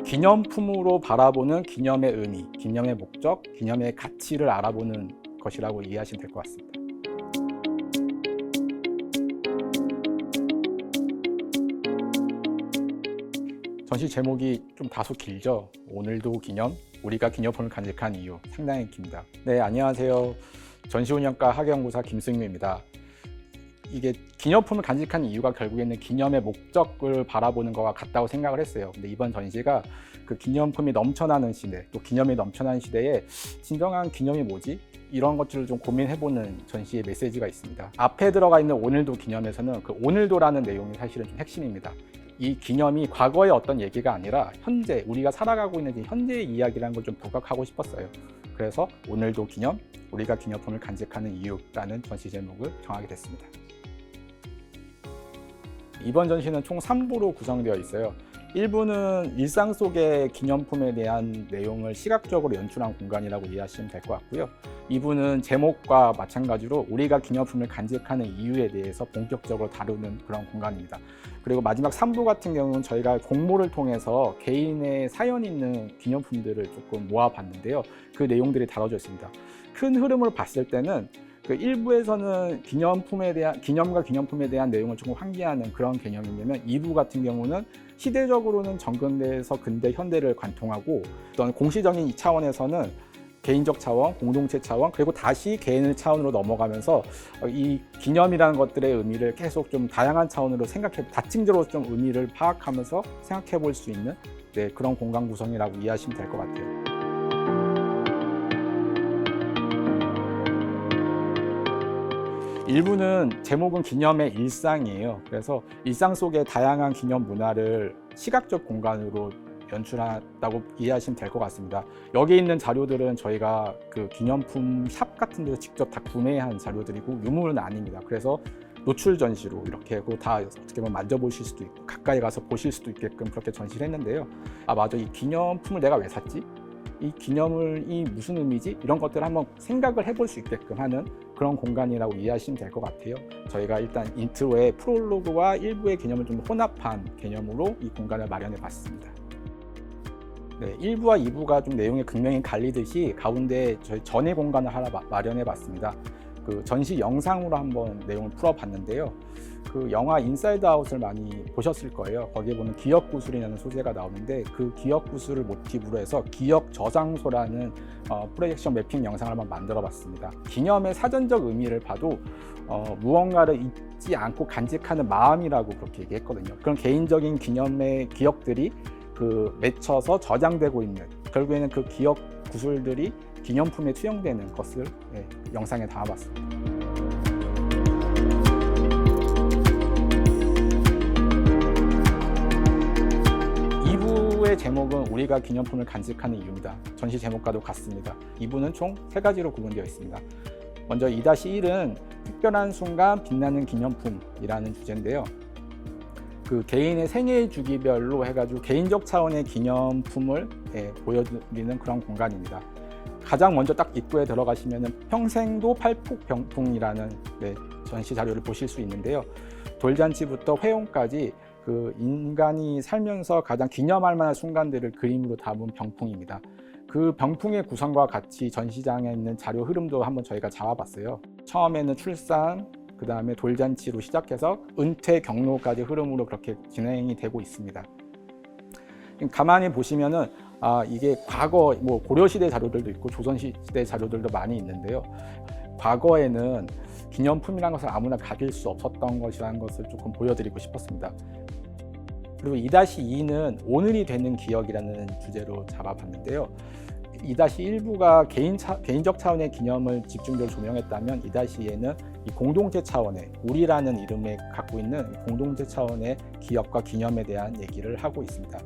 기념품으로 바라보는 기념의 의미, 기념의 목적, 기념의 가치를 알아보는 것이라고 이해하시면 될 것 같습니다. 전시 제목이 좀 다소 길죠? 오늘도 기념, 우리가 기념품을 간직한 이유, 상당히 깁니다. 네, 안녕하세요. 전시운영과 학예연구사 김승유입니다. 이게 기념품을 간직한 이유가 결국에는 기념의 목적을 바라보는 것과 같다고 생각을 했어요. 근데 이번 전시가 그 기념품이 넘쳐나는 시대, 또 기념이 넘쳐나는 시대에 진정한 기념이 뭐지? 이런 것들을 좀 고민해보는 전시의 메시지가 있습니다. 앞에 들어가 있는 오늘도 기념에서는 그 오늘도라는 내용이 사실은 좀 핵심입니다. 이 기념이 과거의 어떤 얘기가 아니라 현재, 우리가 살아가고 있는 현재의 이야기라는 걸 좀 부각하고 싶었어요. 그래서 오늘도 기념, 우리가 기념품을 간직하는 이유라는 전시 제목을 정하게 됐습니다. 이번 전시는 총 3부로 구성되어 있어요. 1부는 일상 속의 기념품에 대한 내용을 시각적으로 연출한 공간이라고 이해하시면 될 것 같고요. 2부는 제목과 마찬가지로 우리가 기념품을 간직하는 이유에 대해서 본격적으로 다루는 그런 공간입니다. 그리고 마지막 3부 같은 경우는 저희가 공모를 통해서 개인의 사연 있는 기념품들을 조금 모아봤는데요. 그 내용들이 다뤄져 있습니다. 큰 흐름을 봤을 때는 그 1부에서는 기념과 기념품에 대한 내용을 조금 환기하는 그런 개념이냐면 2부 같은 경우는 시대적으로는 정근대에서 근대, 현대를 관통하고 어떤 공시적인 차원에서는 개인적 차원, 공동체 차원, 그리고 다시 개인의 차원으로 넘어가면서 이 기념이라는 것들의 의미를 계속 좀 다양한 차원으로 다층적으로 좀 의미를 파악하면서 생각해 볼 수 있는 그런 공간 구성이라고 이해하시면 될 것 같아요. 일부는 제목은 기념의 일상이에요. 그래서 일상 속의 다양한 기념 문화를 시각적 공간으로 연출한다고 이해하시면 될 것 같습니다. 여기 있는 자료들은 저희가 그 기념품 샵 같은 데서 직접 다 구매한 자료들이고 유물은 아닙니다. 그래서 노출 전시로 이렇게 다 어떻게 보면 만져보실 수도 있고 가까이 가서 보실 수도 있게끔 그렇게 전시를 했는데요. 아 맞아, 이 기념품을 내가 왜 샀지? 이 기념이 무슨 의미지? 이런 것들을 한번 생각을 해볼 수 있게끔 하는 그런 공간이라고 이해하시면 될 것 같아요. 저희가 일단 인트로에 프롤로그와 일부의 개념을 좀 혼합한 개념으로 이 공간을 마련해 봤습니다. 네, 1부와 2부가 좀 내용이 극명히 갈리듯이 가운데 저희 전의 공간을 하나 마련해 봤습니다. 그 전시 영상으로 한번 내용을 풀어봤는데요. 그 영화 인사이드 아웃을 많이 보셨을 거예요. 거기에 보면 기억 구술이라는 소재가 나오는데 그 기억 구술을 모티브로 해서 기억 저장소라는 프로젝션 매핑 영상을 한번 만들어 봤습니다. 기념의 사전적 의미를 봐도 무언가를 잊지 않고 간직하는 마음이라고 그렇게 얘기했거든요. 그런 개인적인 기념의 기억들이 맺혀서 저장되고 있는, 결국에는 그 기억 구술들이 기념품에 투영되는 것을 영상에 담아봤습니다. 2부의 제목은 우리가 기념품을 간직하는 이유입니다. 전시 제목과도 같습니다. 2부는 총 3가지로 구분되어 있습니다. 먼저 2-1은 특별한 순간 빛나는 기념품이라는 주제인데요. 그 개인의 생애 주기별로 해가지고 개인적 차원의 기념품을 보여드리는 그런 공간입니다. 가장 먼저 딱 입구에 들어가시면 평생도 팔폭병풍이라는 전시 자료를 보실 수 있는데요. 돌잔치부터 회용까지 그 인간이 살면서 가장 기념할 만한 순간들을 그림으로 담은 병풍입니다. 그 병풍의 구성과 같이 전시장에 있는 자료 흐름도 한번 저희가 잡아봤어요. 처음에는 출산, 그 다음에 돌잔치로 시작해서 은퇴 경로까지 흐름으로 그렇게 진행이 되고 있습니다. 가만히 보시면은 이게 과거 고려시대 자료들도 있고 조선시대 자료들도 많이 있는데요. 과거에는 기념품이라는 것을 아무나 가질 수 없었던 것이라는 것을 조금 보여드리고 싶었습니다. 그리고 2-2는 오늘이 되는 기억이라는 주제로 잡아봤는데요. 2-1부가 개인적 차원의 기념을 집중적으로 조명했다면 2-2에는 이 공동체 차원의 우리라는 이름에 갖고 있는 공동체 차원의 기억과 기념에 대한 얘기를 하고 있습니다.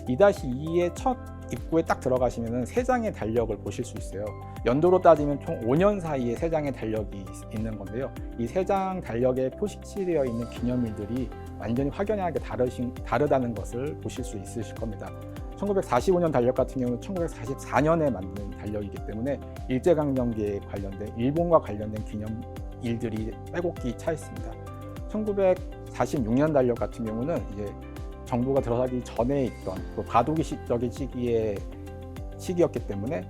2-2의 첫 입구에 딱 들어가시면 3장의 달력을 보실 수 있어요. 연도로 따지면 총 5년 사이에 3장의 달력이 있는 건데요. 이 3장 달력에 표시되어 있는 기념일들이 완전히 확연하게 다르다는 것을 보실 수 있으실 겁니다. 1945년 달력 같은 경우는 1944년에 만든 달력이기 때문에 일제강점기에 관련된 일본과 관련된 기념일들이 빼곡히 차 있습니다. 1946년 달력 같은 경우는 이제 정부가 들어서기 전에 있던 그 과도기적인 시기였기 때문에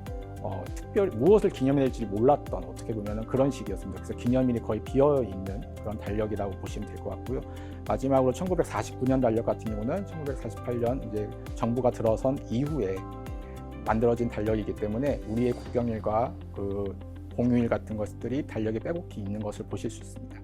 특별히 무엇을 기념해야 될지 몰랐던, 어떻게 보면 그런 시기였습니다. 그래서 기념일이 거의 비어있는 그런 달력이라고 보시면 될 것 같고요. 마지막으로 1949년 달력 같은 경우는 1948년 이제 정부가 들어선 이후에 만들어진 달력이기 때문에 우리의 국경일과 그 공휴일 같은 것들이 달력에 빼곡히 있는 것을 보실 수 있습니다.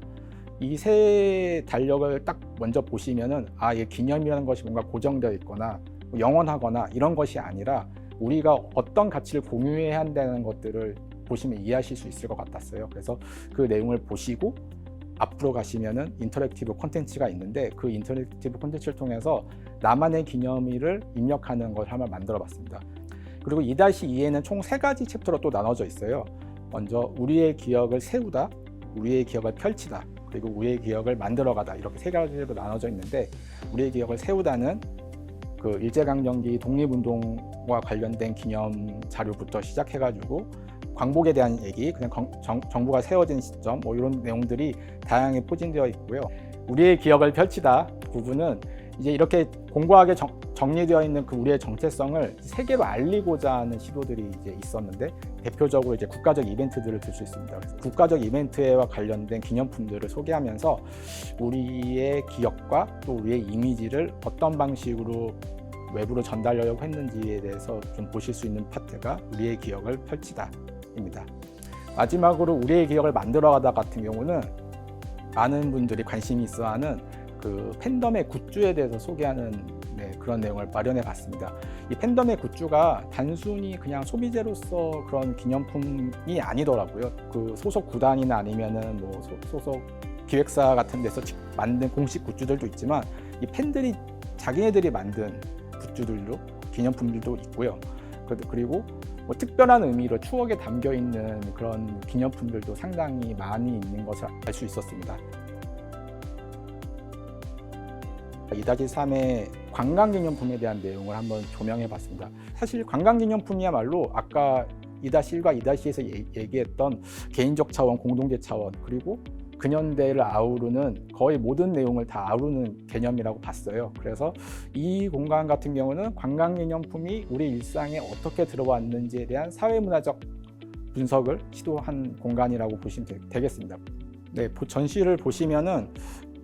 이 세 달력을 딱 먼저 보시면은 이게 기념이라는 것이 뭔가 고정되어 있거나 영원하거나 이런 것이 아니라 우리가 어떤 가치를 공유해야 한다는 것들을 보시면 이해하실 수 있을 것 같았어요. 그래서 그 내용을 보시고 앞으로 가시면은 인터랙티브 콘텐츠가 있는데, 그 인터랙티브 콘텐츠를 통해서 나만의 기념일을 입력하는 걸 한번 만들어 봤습니다. 그리고 2-2에는 총 3가지 챕터로 또 나눠져 있어요. 먼저 우리의 기억을 세우다, 우리의 기억을 펼치다, 그리고 우리의 기억을 만들어가다, 이렇게 3가지로 나눠져 있는데, 우리의 기억을 세우다는 그 일제강점기 독립운동과 관련된 기념 자료부터 시작해가지고 광복에 대한 얘기, 그냥 정부가 세워진 시점, 뭐 이런 내용들이 다양하게 포진되어 있고요. 우리의 기억을 펼치다 부분은 이제 이렇게 공고하게 정리되어 있는 그 우리의 정체성을 세계로 알리고자 하는 시도들이 이제 있었는데, 대표적으로 이제 국가적 이벤트들을 들 수 있습니다. 그래서 국가적 이벤트와 관련된 기념품들을 소개하면서 우리의 기억과 또 우리의 이미지를 어떤 방식으로 외부로 전달하려고 했는지에 대해서 좀 보실 수 있는 파트가 우리의 기억을 펼치다입니다. 마지막으로 우리의 기억을 만들어가다 같은 경우는 많은 분들이 관심이 있어하는 그 팬덤의 굿즈에 대해서 소개하는 그런 내용을 마련해 봤습니다. 이 팬덤의 굿즈가 단순히 그냥 소비재로서 그런 기념품이 아니더라고요. 그 소속 구단이나 아니면은 뭐 소속 기획사 같은 데서 만든 공식 굿즈들도 있지만, 이 팬들이 자기네들이 만든 굿즈들도, 기념품들도 있고요. 그리고 뭐 특별한 의미로 추억에 담겨 있는 그런 기념품들도 상당히 많이 있는 것을 알 수 있었습니다. 2-3의 관광기념품에 대한 내용을 한번 조명해 봤습니다. 사실 관광기념품이야말로 아까 2-1과 2-2에서 얘기했던 개인적 차원, 공동체 차원, 그리고 근현대를 아우르는 거의 모든 내용을 다 아우르는 개념이라고 봤어요. 그래서 이 공간 같은 경우는 관광기념품이 우리 일상에 어떻게 들어왔는지에 대한 사회문화적 분석을 시도한 공간이라고 보시면 되겠습니다. 네, 전시를 보시면은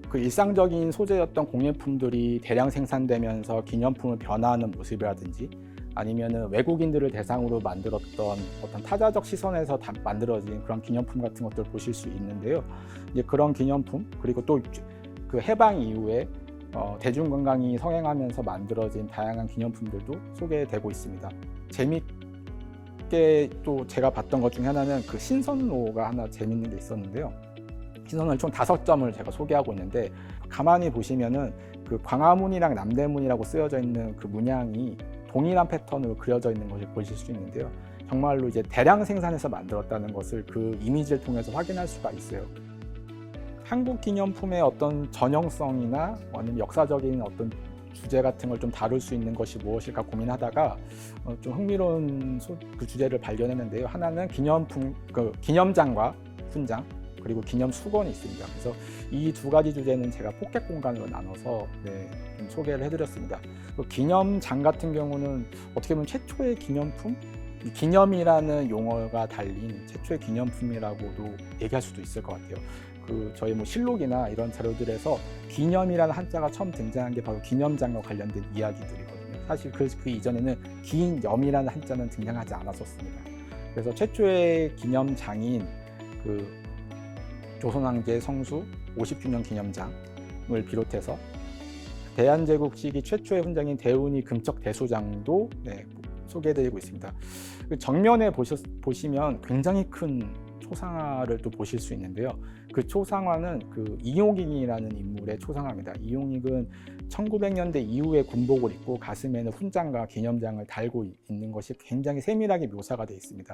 그 일상적인 소재였던 공예품들이 대량 생산되면서 기념품을 변화하는 모습이라든지, 아니면은 외국인들을 대상으로 만들었던 어떤 타자적 시선에서 만들어진 그런 기념품 같은 것들을 보실 수 있는데요. 이제 그런 기념품, 그리고 또 그 해방 이후에 대중관광이 성행하면서 만들어진 다양한 기념품들도 소개되고 있습니다. 재밌게 또 제가 봤던 것 중에 하나는 그 신선로가 하나 재밌는 게 있었는데요. 신선을 총 5점을 제가 소개하고 있는데, 가만히 보시면은 그 광화문이랑 남대문이라고 쓰여져 있는 그 문양이 동일한 패턴으로 그려져 있는 것을 보실 수 있는데요. 정말로 이제 대량 생산해서 만들었다는 것을 그 이미지를 통해서 확인할 수가 있어요. 한국 기념품의 어떤 전형성이나 아니면 역사적인 어떤 주제 같은 걸 좀 다룰 수 있는 것이 무엇일까 고민하다가 좀 흥미로운 그 주제를 발견했는데요. 하나는 기념품, 그 기념장과 훈장, 그리고 기념 수건이 있습니다. 그래서 이 2가지 주제는 제가 포켓 공간으로 나눠서 좀 소개를 해드렸습니다. 기념장 같은 경우는 어떻게 보면 최초의 기념품? 기념이라는 용어가 달린 최초의 기념품이라고도 얘기할 수도 있을 것 같아요. 그 저희 뭐 실록이나 이런 자료들에서 기념이라는 한자가 처음 등장한 게 바로 기념장과 관련된 이야기들이거든요. 사실 그 이전에는 기념이라는 한자는 등장하지 않았었습니다. 그래서 최초의 기념장인 그 조선왕제 성수 50주년 기념장을 비롯해서 대한제국 시기 최초의 훈장인 대운이 금척 대소장도 소개해드리고 있습니다. 정면에 보시면 굉장히 큰 초상화를 또 보실 수 있는데요. 그 초상화는 그 이용익이라는 인물의 초상화입니다. 이용익은 1900년대 이후에 군복을 입고 가슴에는 훈장과 기념장을 달고 있는 것이 굉장히 세밀하게 묘사가 되어 있습니다.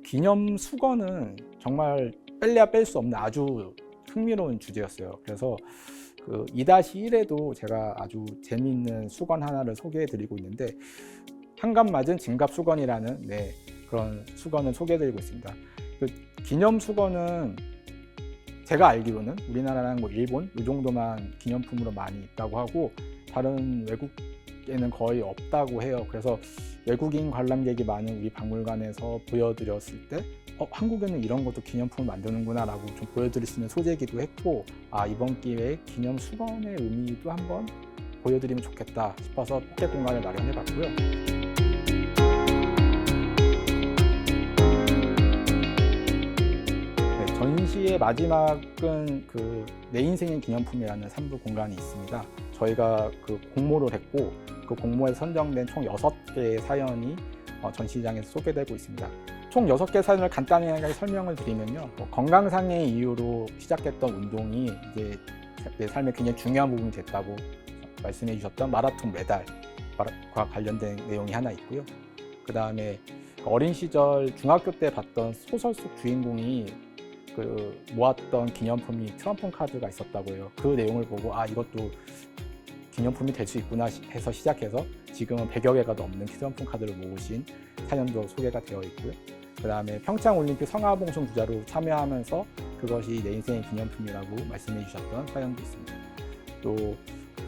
기념 수건은 정말 뺄래야 뺄 수 없는 아주 흥미로운 주제였어요. 그래서 그 2-1에도 제가 아주 재미있는 수건 하나를 소개해드리고 있는데, 한갑맞은 진갑수건이라는, 그런 수건을 소개해드리고 있습니다. 그 기념 수건은 제가 알기로는 우리나라랑 뭐 일본 이 정도만 기념품으로 많이 있다고 하고 다른 외국에는 거의 없다고 해요. 그래서 외국인 관람객이 많은 우리 박물관에서 보여드렸을 때 한국에는 이런 것도 기념품을 만드는구나 라고 좀 보여드릴 수 있는 소재이기도 했고, 이번 기회에 기념 수건의 의미도 한번 보여드리면 좋겠다 싶어서 포켓 공간을 마련해 봤고요. 네, 전시의 마지막은 내 인생의 기념품이라는 3부 공간이 있습니다. 저희가 공모를 했고 그 공모에 선정된 총 6개의 사연이 전시장에서 소개되고 있습니다. 총 6개 사연을 간단하게 설명을 드리면요. 건강상의 이유로 시작했던 운동이 이제 내 삶에 굉장히 중요한 부분이 됐다고 말씀해 주셨던 마라톤 메달과 관련된 내용이 하나 있고요. 그 다음에 어린 시절 중학교 때 봤던 소설 속 주인공이 모았던 기념품이 트럼프 카드가 있었다고 해요. 그 내용을 보고 이것도 기념품이 될 수 있구나 해서 시작해서 지금은 100여 개가 넘는 트럼프 카드를 모으신 사연도 소개가 되어 있고요. 그 다음에 평창올림픽 성화봉송 주자로 참여하면서 그것이 내 인생의 기념품이라고 말씀해 주셨던 사연도 있습니다. 또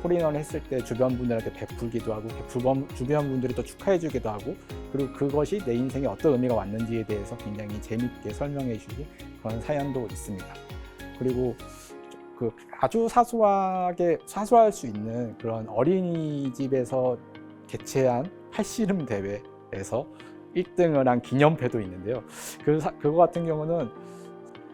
홀인원을 했을 때 주변 분들한테 베풀기도 하고 주변 분들이 또 축하해 주기도 하고, 그리고 그것이 내 인생에 어떤 의미가 왔는지에 대해서 굉장히 재밌게 설명해 주신 그런 사연도 있습니다. 그리고 아주 사소할 수 있는 그런 어린이집에서 개최한 팔씨름 대회에서 1등을 한 기념패도 있는데요. 그거 같은 경우는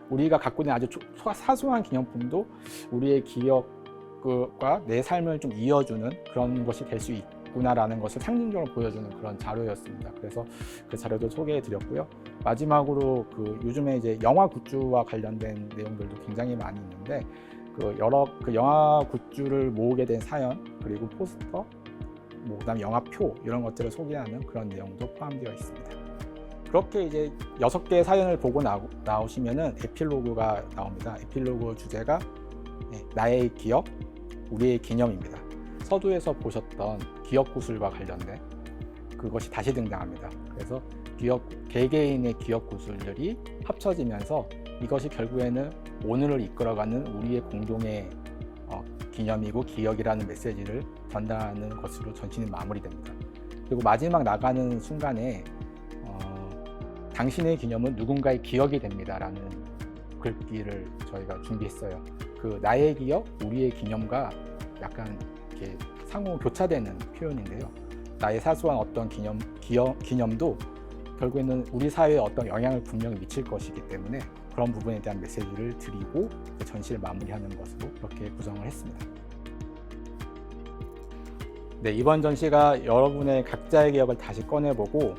우리가 갖고 있는 아주 사소한 기념품도 우리의 기억과 내 삶을 좀 이어주는 그런 것이 될 수 있구나라는 것을 상징적으로 보여주는 그런 자료였습니다. 그래서 그 자료도 소개해 드렸고요. 마지막으로 요즘에 이제 영화 굿즈와 관련된 내용들도 굉장히 많이 있는데 여러 영화 굿즈를 모으게 된 사연, 그리고 포스터, 그다음에 영화표 이런 것들을 소개하는 그런 내용도 포함되어 있습니다. 그렇게 이제 6개의 사연을 보고 나오시면은 에필로그가 나옵니다. 에필로그 주제가 나의 기억, 우리의 기념입니다. 서두에서 보셨던 기억구슬과 관련된 그것이 다시 등장합니다. 그래서 개개인의 기억구슬들이 합쳐지면서 이것이 결국에는 오늘을 이끌어가는 우리의 공동의 기념이고 기억이라는 메시지를 전달하는 것으로 전시는 마무리됩니다. 그리고 마지막 나가는 순간에 당신의 기념은 누군가의 기억이 됩니다 라는 글귀를 저희가 준비했어요. 나의 기억, 우리의 기념과 약간 이렇게 상호 교차되는 표현인데요. 나의 사소한 어떤 기념도 결국에는 우리 사회에 어떤 영향을 분명히 미칠 것이기 때문에 그런 부분에 대한 메시지를 드리고 전시를 마무리하는 것으로 그렇게 구성을 했습니다. 네, 이번 전시가 여러분의 각자의 기억을 다시 꺼내보고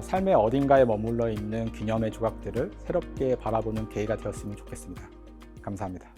삶의 어딘가에 머물러 있는 기념의 조각들을 새롭게 바라보는 계기가 되었으면 좋겠습니다. 감사합니다.